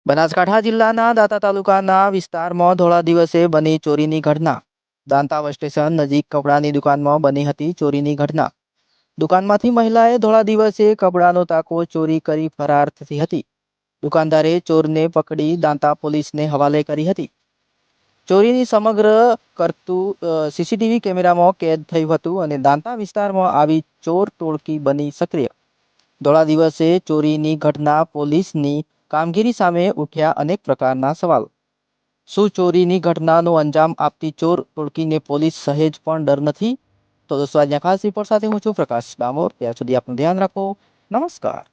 બનાસકાંઠા જિલ્લાના દાંતા તાલુકાના વિસ્તારમાં ધોળા દિવસે બની ચોરીની ઘટના. દાંતા બસ સ્ટેશન નજીક કપડાની દુકાનમાં બની હતી ચોરીની ઘટના. દુકાનમાંથી મહિલાએ ધોળા દિવસે કપડાનો તાકો ચોરી કરી ફરાર થઈ હતી. દુકાનદારે ચોરને પકડી દાંતા પોલીસને હવાલે કરી હતી. ચોરીની સમગ્ર કરતું સીસીટીવી કેમેરામાં કેદ થયું હતું અને દાંતા વિસ્તારમાં આવી ચોર ટોળકી બની સક્રિય. ધોળા દિવસે ચોરીની ઘટના પોલીસની કામગીરી સામે ઉઠ્યા અનેક પ્રકારના સવાલ. શું ચોરીની ઘટનાનો અંજામ આપતી ચોર ટોળકીને પોલીસ સહેજ પણ ડર નથી? તો દોસ્તો આજના ખાસ રિપોર્ટ સાથે હું છું પ્રકાશ ડામોર. ત્યાં સુધી આપનું ધ્યાન રાખો. નમસ્કાર.